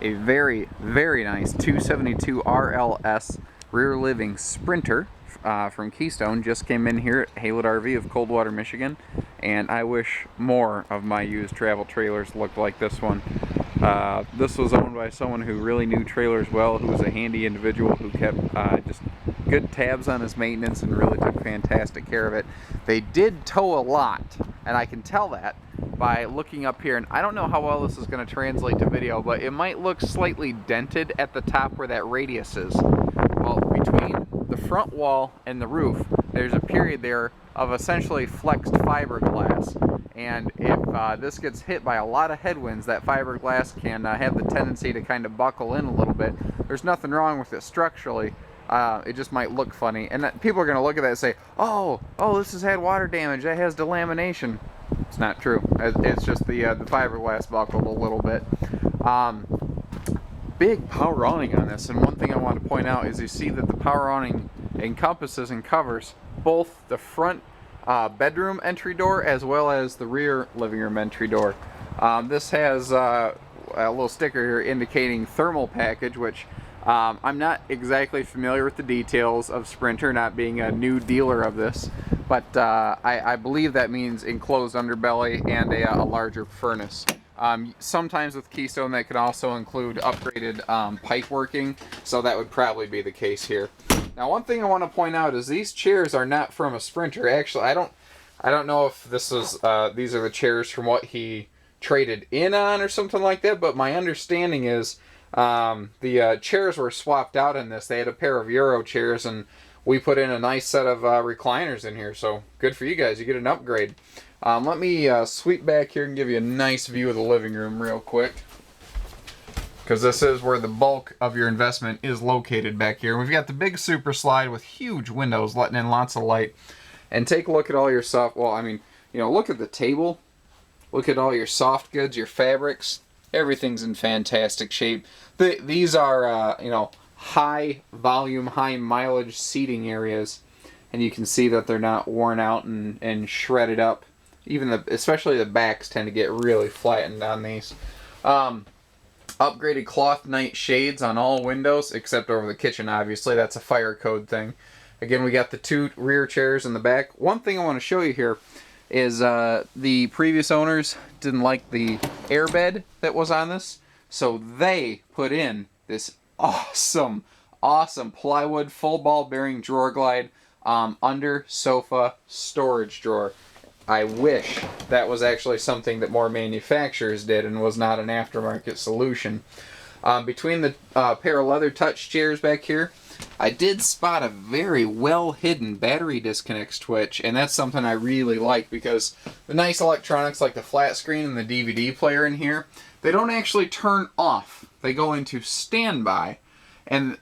a very, very nice 272 RLS rear living Sprinter from Keystone. Just came in here at Haylett RV of Coldwater, Michigan, and I wish more of my used travel trailers looked like this one. This was owned by someone who really knew trailers well, who was a handy individual who kept just good tabs on his maintenance and really took fantastic care of it. They did tow a lot, and I can tell that by looking up here, and I don't know how well this is going to translate to video, but it might look slightly dented at the top where that radius is. Well, between the front wall and the roof, there's a period there of essentially flexed fiberglass, and if this gets hit by a lot of headwinds, that fiberglass can have the tendency to kind of buckle in a little bit. There's nothing wrong with it structurally. It just might look funny, and people are going to look at that and say, oh, this has had water damage, that has delamination. It's not true. It's just the fiberglass buckled a little bit. Big power awning on this, and one thing I want to point out is you see that the power awning encompasses and covers both the front bedroom entry door as well as the rear living room entry door. This has a little sticker here indicating thermal package, which I'm not exactly familiar with the details of Sprinter, not being a new dealer of this, but I believe that means enclosed underbelly and a larger furnace. Sometimes with Keystone that can also include upgraded pipe working, so that would probably be the case here. Now, one thing I want to point out is these chairs are not from a Sprinter. Actually, I don't know if this is these are the chairs from what he traded in on or something like that, but my understanding is the chairs were swapped out in this. They had a pair of Euro chairs, and we put in a nice set of recliners in here, so good for you guys. You get an upgrade. Let me sweep back here and give you a nice view of the living room real quick, because this is where the bulk of your investment is located back here. We've got the big super slide with huge windows letting in lots of light. And take a look at all your soft, well, I mean, you know, look at the table. Look at all your soft goods, your fabrics. Everything's in fantastic shape. These are, you know, high volume, high mileage seating areas, and you can see that they're not worn out and shredded up. Even especially the backs tend to get really flattened on these. Upgraded cloth night shades on all windows except over the kitchen, obviously. That's a fire code thing. Again, we got the two rear chairs in the back. One thing I want to show you here is the previous owners didn't like the airbed that was on this, so they put in this awesome plywood full ball bearing drawer glide under sofa storage drawer. I wish that was actually something that more manufacturers did and was not an aftermarket solution. Between the pair of leather touch chairs back here, I did spot a very well hidden battery disconnect switch, and that's something I really like, because the nice electronics like the flat screen and the DVD player in here, they don't actually turn off. They go into standby, and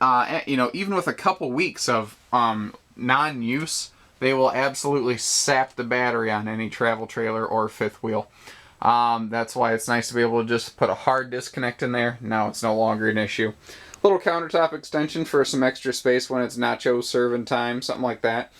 you know, even with a couple weeks of non-use, they will absolutely sap the battery on any travel trailer or fifth wheel. That's why it's nice to be able to just put a hard disconnect in there. Now it's no longer an issue. Little countertop extension for some extra space when it's nacho serving time, something like that.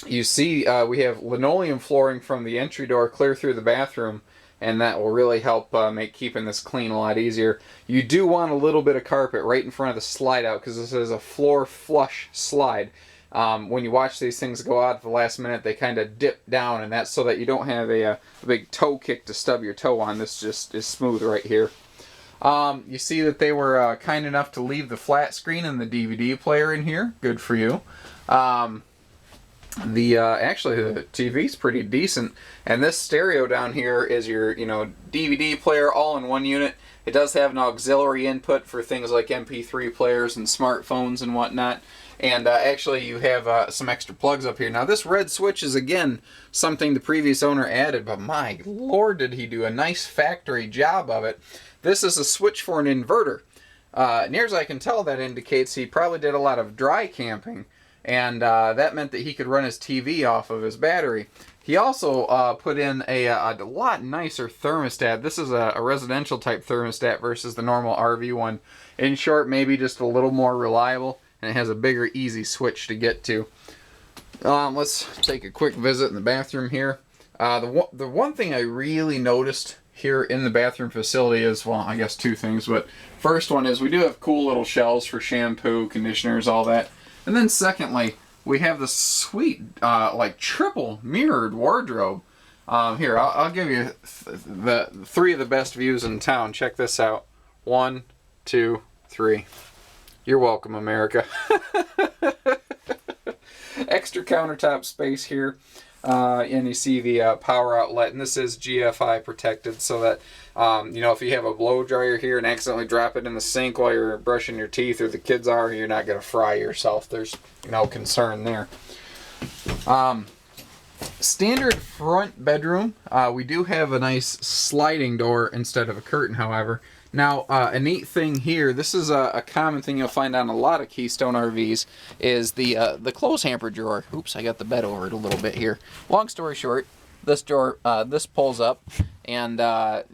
You see we have linoleum flooring from the entry door clear through the bathroom, and that will really help make keeping this clean a lot easier. You do want a little bit of carpet right in front of the slide out, because this is a floor flush slide. When you watch these things go out at the last minute, they kind of dip down, and that's so that you don't have a big toe kick to stub your toe on. This just is smooth right here. You see that they were kind enough to leave the flat screen and the DVD player in here. Good for you. Actually, the TV's pretty decent, and this stereo down here is your, you know, DVD player all in one unit. It does have an auxiliary input for things like MP3 players and smartphones and whatnot. And actually, you have some extra plugs up here. Now, this red switch is, again, something the previous owner added, but my lord, did he do a nice factory job of it. This is a switch for an inverter. Near as I can tell, that indicates he probably did a lot of dry camping, and that meant that he could run his TV off of his battery. He also put in a lot nicer thermostat. This is a residential type thermostat versus the normal RV one. In short, maybe just a little more reliable, and it has a bigger, easy switch to get to. Let's take a quick visit in the bathroom here. The one thing I really noticed here in the bathroom facility is, well, I guess two things, but first one is we do have cool little shelves for shampoo, conditioners, all that. And then secondly, we have this sweet, like triple mirrored wardrobe. Here, I'll give you the three of the best views in town. Check this out. 1, 2, 3. You're welcome, America. Extra countertop space here. And you see the power outlet, and this is GFI protected, so that you know, if you have a blow dryer here and accidentally drop it in the sink while you're brushing your teeth, or the kids are, you're not going to fry yourself. There's no concern there. Standard front bedroom. We do have a nice sliding door instead of a curtain, however. Now, a neat thing here, this is a common thing you'll find on a lot of Keystone RVs, is the clothes hamper drawer. Oops, I got the bed over it a little bit here. Long story short, this drawer, this pulls up and allows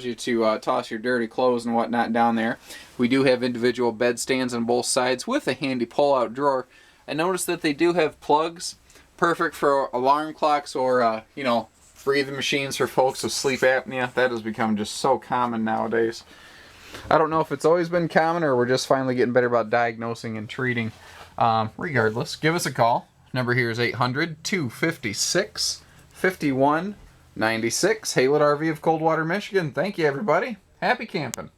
you to toss your dirty clothes and whatnot down there. We do have individual bed stands on both sides with a handy pull-out drawer. And notice that they do have plugs, perfect for alarm clocks or, you know, breathing machines for folks with sleep apnea. That has become just so common nowadays. I don't know if it's always been common or we're just finally getting better about diagnosing and treating. Regardless, give us a call. Number here is 800-256-5196. Haylett RV of Coldwater, Michigan. Thank you, everybody. Happy camping.